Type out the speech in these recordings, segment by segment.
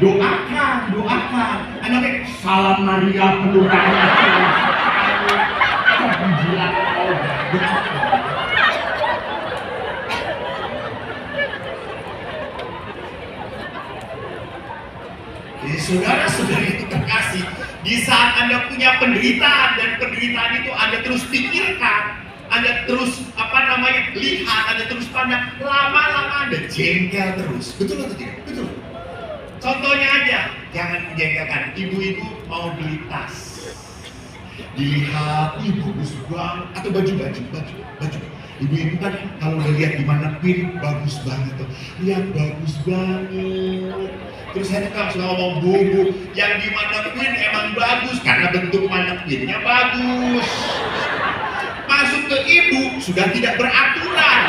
Doakan. Anaknya salam Maria penuh rahmat. Jilat kau. Jadi saudara-saudara itu terkasih, di saat Anda punya penderitaan dan penderitaan itu Anda terus pikirkan, Anda terus lihat, Anda terus pandang, lama-lama Anda jengkel terus. Betul atau tidak? Betul. Contohnya aja, jangan menjengkelkan. Ibu-ibu mau beli tas, dilihat, bagus banget, atau baju. Ibu-ibu kan kalau udah lihat di mana pin, bagus banget tuh. Lihat bagus banget. Terus saya kan suka ngomong, bu, yang di manapin emang bagus karena bentuk manapinnya bagus. Masuk ke ibu sudah tidak beraturan.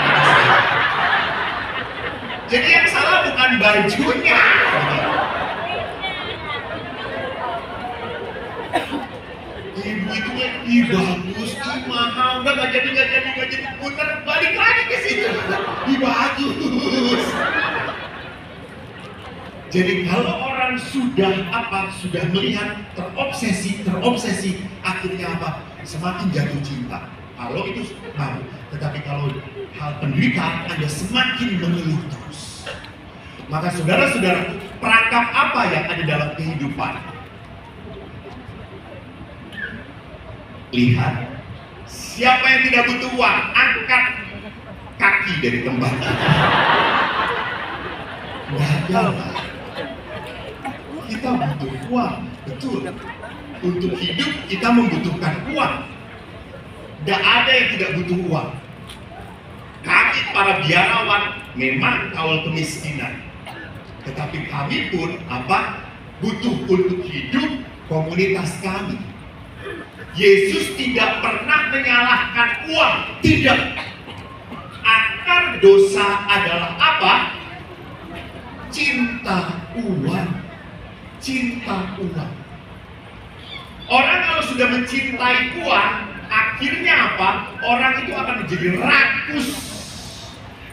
Jadi yang salah bukan bajunya. Ibu itu bagus, mahal, udah nggak jadi, putar balik lagi ke situ. Bagus. Jadi kalau orang sudah melihat terobsesi, akhirnya apa? Semakin jatuh cinta. Kalau itu mau, tetapi kalau hal penderitaan Anda semakin mengeluh terus. Maka saudara-saudara, perangkap apa yang ada dalam kehidupan? Lihat, siapa yang tidak butuh uang, angkat kaki dari tempat. Nggak ada. Kita butuh uang, betul. Untuk hidup kita membutuhkan uang. Tidak ada yang tidak butuh uang. Kami para biarawan memang kawal kemiskinan, tetapi kami pun butuh untuk hidup komunitas kami. Yesus tidak pernah menyalahkan uang, tidak. Akar dosa adalah apa? Cinta uang. Orang kalau sudah mencintai uang, akhirnya apa? Orang itu akan menjadi rakus.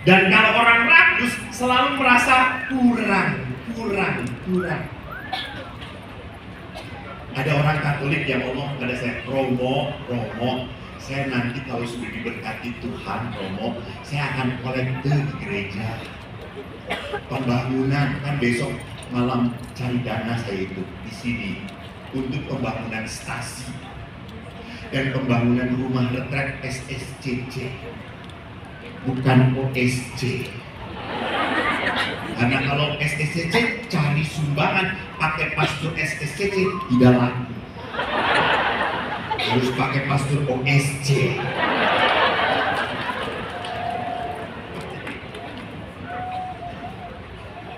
Dan kalau orang rakus selalu merasa kurang. Ada orang Katolik yang ngomong kepada saya, Romo, saya nanti kalau sudah diberkati Tuhan, Romo, saya akan kolekte di gereja. Pembangunan, kan besok malam cari dana saya itu di sini untuk pembangunan stasi dan pembangunan rumah retret SSCC, bukan OSC. Karena kalau SSCC cari sumbangan pakai pastor SSCC tidak laku, harus pakai pastor OSC.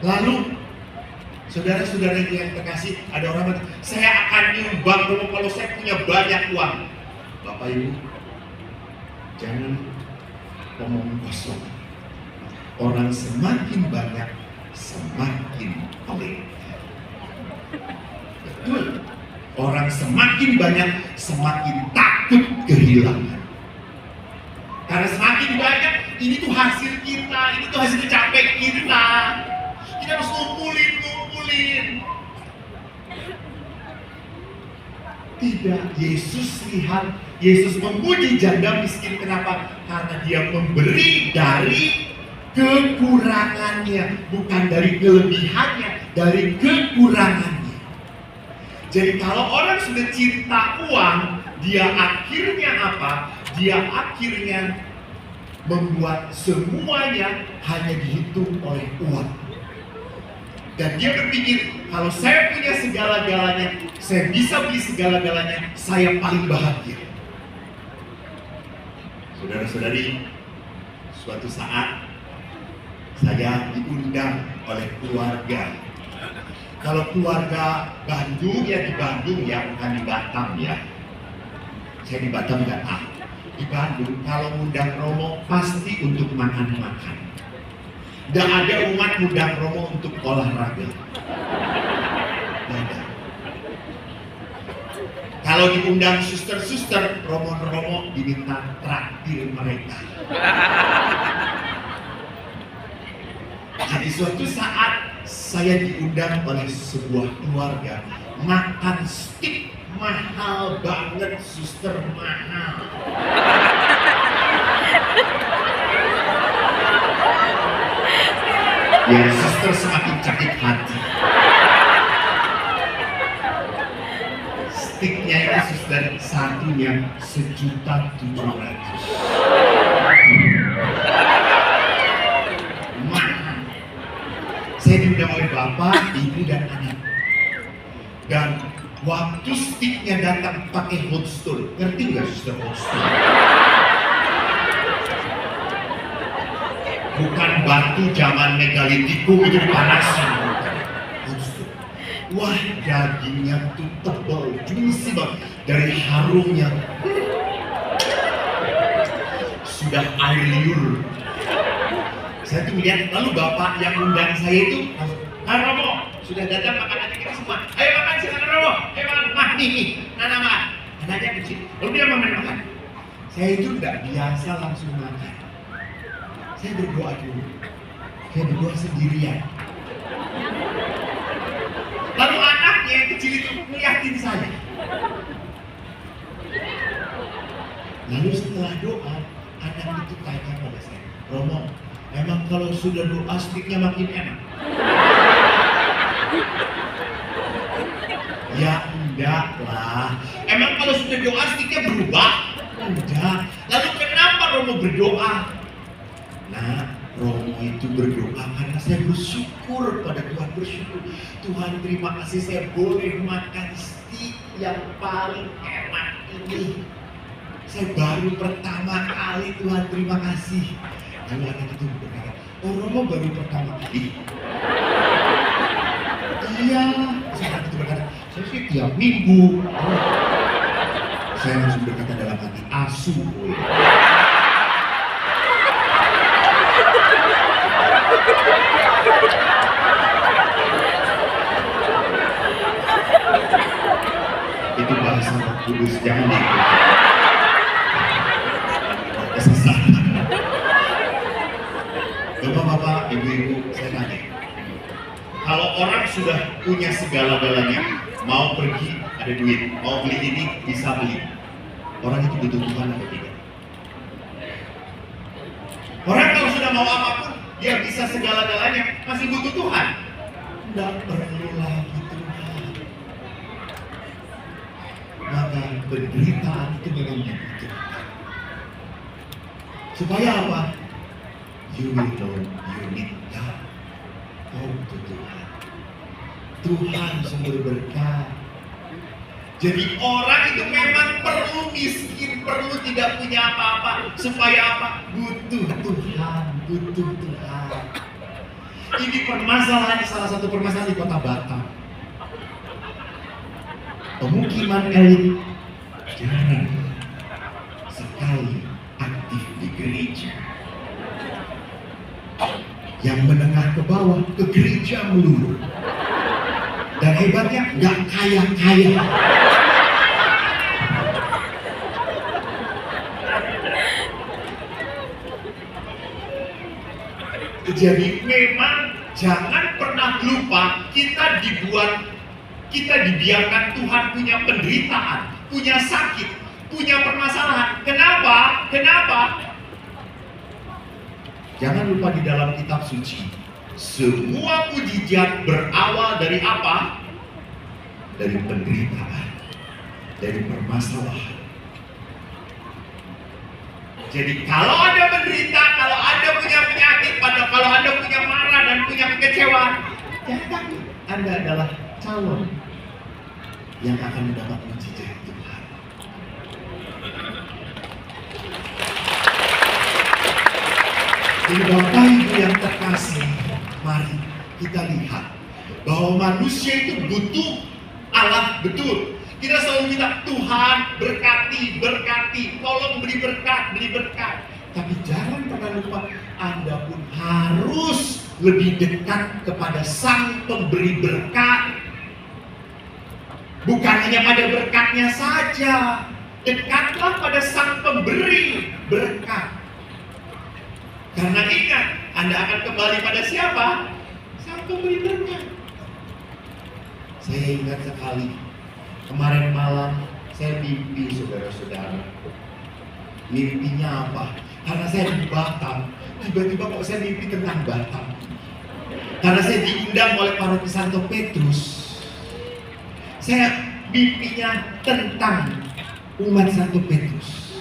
Lalu saudara-saudara yang terkasih, ada orang bilang, saya akan nyumbang kalau saya punya banyak uang. Bapak Ibu, jangan ngomong kosong. Orang semakin banyak, semakin pelit. Betul. Orang semakin banyak, semakin takut kehilangan. Karena semakin banyak, ini tuh hasil kita, ini tuh hasil capek kita. Kita harus ngumpulin. Tidak, Yesus memuji janda miskin. Kenapa? Karena dia memberi dari kekurangannya, bukan dari kelebihannya, dari kekurangannya. Jadi kalau orang sudah cinta uang, dia akhirnya apa? Dia akhirnya membuat semuanya hanya dihitung oleh uang. Dan dia berpikir, kalau saya punya segala-galanya, saya bisa beli segala-galanya, saya paling bahagia. Saudara-saudari, suatu saat saya diundang oleh keluarga. Kalau keluarga Bandung ya di Bandung ya, bukan di Batam ya. Saya di Batam nggak tahu. Di Bandung kalau undang Romo pasti untuk makan-makan. Dan ada umat undang Romo untuk olahraga. Kalau diundang suster-suster, Romo diminta traktir mereka. Jadi suatu saat saya diundang oleh sebuah keluarga makan steak mahal banget, suster, mahal. Ya, suster semakin sakit hati. Steaknya itu suster satunya 1.700.000. Mahal. Saya diundang oleh bapak, ibu, dan anak. Dan waktu steaknya datang pakai hot stone, ngerti nggak suster hot stone? Bukan batu zaman megalitikum itu dipanasin. Hot stone. Wah, dagingnya tuh tebal, juicy banget dari harumnya. Sudah air liur. Saya tuh lihat, lalu bapak yang undang saya itu, Romo, sudah datang makan aja kita semua. Ayo makan, silakan Romo. Ayo makan, mah nih, Nana makan. Anaknya kecil, lalu dia makan. Saya itu nggak biasa langsung makan. Saya berdoa dulu. Saya berdoa sendirian. Lalu anaknya yang kecil itu ngeliatin saya. Lalu setelah doa, anak itu tanya pada saya, Romo, emang kalau sudah doa steaknya makin enak? Ya enggak lah. Emang kalau sudah doa steaknya berubah? Enggak. Lalu kenapa Romo berdoa? Nah, Romo itu berdoa karena saya bersyukur pada Tuhan, bersyukur. Tuhan, terima kasih saya boleh makan steak yang paling enak ini. Saya baru pertama kali, Tuhan, terima kasih. Lalu anak itu berkata, oh Romo baru pertama kali. Iya, saya itu berkata, saya sih tiap minggu. Saya langsung berkata dalam hati, asu. Itu bahasa Roh Kudus, jangan diikuti. Kesesatan. Bapak-bapak, ibu-ibu, saya tanya. Kalau orang sudah punya segala-galanya, mau pergi ada duit, mau beli ini bisa beli. Orang itu butuh Tuhan atau tidak? Orang kalau sudah mau apapun, dia bisa segala-galanya, masih butuh Tuhan. Tidak perlu lagi Tuhan. Maka penderitaan itu memang dibutuhkan. Supaya apa? You will know you need God. Oh, Tuhan. Tuhan sumber berkat. Jadi orang itu memang perlu miskin, perlu tidak punya apa-apa. Supaya apa? Butuh Tuhan, butuh Tuhan. Ini permasalahan, salah satu permasalahan di kota Batam. Pemukiman elit jarang sekali aktif di gereja. Yang menengah ke bawah ke gereja melulu. Dan hebatnya nggak kaya-kaya. Jadi memang jangan pernah lupa kita dibiarkan Tuhan punya penderitaan, punya sakit, punya permasalahan. Kenapa? Kenapa? Jangan lupa di dalam kitab suci, semua mujizat berawal dari apa? Dari penderitaan, dari permasalahan. Jadi kalau Anda menderita, kalau Anda punya penyakit, kalau Anda punya marah dan punya kekecewaan, jangan takut. Anda adalah calon yang akan mendapat mujizat Tuhan. Jadi Bapak Ibu yang terkasih, mari kita lihat bahwa manusia itu butuh alat, betul. Kita selalu minta Tuhan berkati, berkati, tolong beri berkat. Tapi jangan pernah lupa Anda pun harus lebih dekat kepada Sang Pemberi berkat. Bukan hanya pada berkatnya saja, dekatlah pada Sang Pemberi berkat. Karena ingat, Anda akan kembali pada siapa? Sang memberi berkat. Saya ingat sekali, kemarin malam saya mimpi, saudara-saudara. Mimpinya apa? Karena saya di Batam, tiba-tiba kok saya mimpi tentang Batam. Karena saya diundang oleh paroki Santo Petrus, saya mimpinya tentang umat Santo Petrus.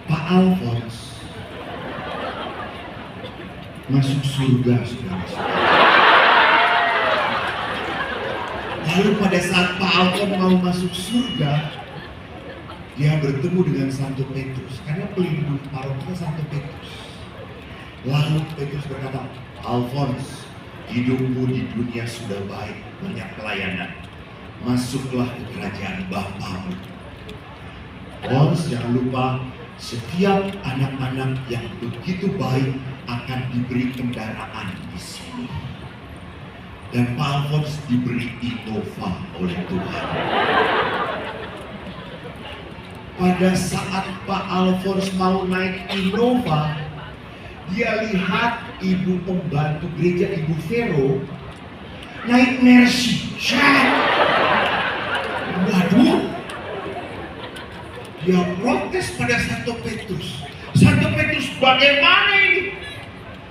Pak Alfons masuk surga, saudara-saudara. Lalu pada saat Pak Alfons mau masuk surga, dia bertemu dengan Santo Petrus, karena pelindung parokinya Santo Petrus. Lalu Petrus berkata, Alfons, hidupmu di dunia sudah baik, banyak pelayanan. Masuklah ke kerajaan Bapamu. Alfons, jangan lupa, setiap anak-anak yang begitu baik akan diberi kendaraan di sini. Dan Pak Alfons diberi Innova oleh Tuhan. Pada saat Pak Alfons mau naik Innova, dia lihat ibu pembantu gereja, Ibu Vero, naik Mercy. Waduh, dia protes pada Santo Petrus. Santo Petrus, bagaimana ini?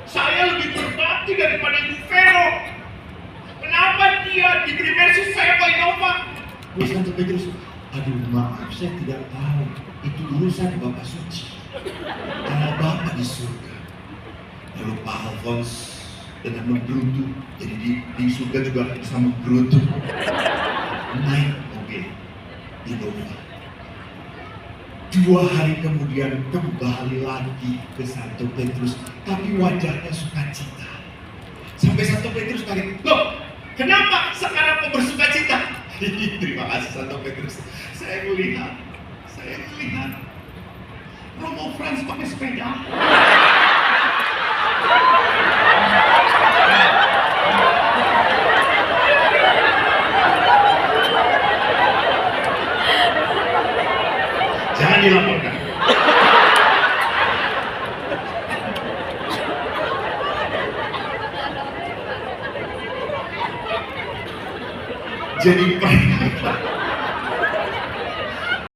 Saya lebih berbakti daripada Ibu Vero. Kenapa dia diberi Mercy, saya mau Innova? Santo Petrus, aduh maaf, saya tidak tahu. Itu urusan Bapak Suci. Karena Bapak di surga. Lalu Pak Alfons dengan menggerutu, jadi di surga juga bisa menggerutu, naik mobil Innova. 2 hari kemudian kembali lagi ke Santo Petrus, tapi wajahnya sukacita. Sampai Santo Petrus kaget, loh kenapa sekarang kau bersukacita? Terima kasih Santo Petrus. Saya melihat Romo Frans pakai sepeda. Jangan dilaporkan. Jadi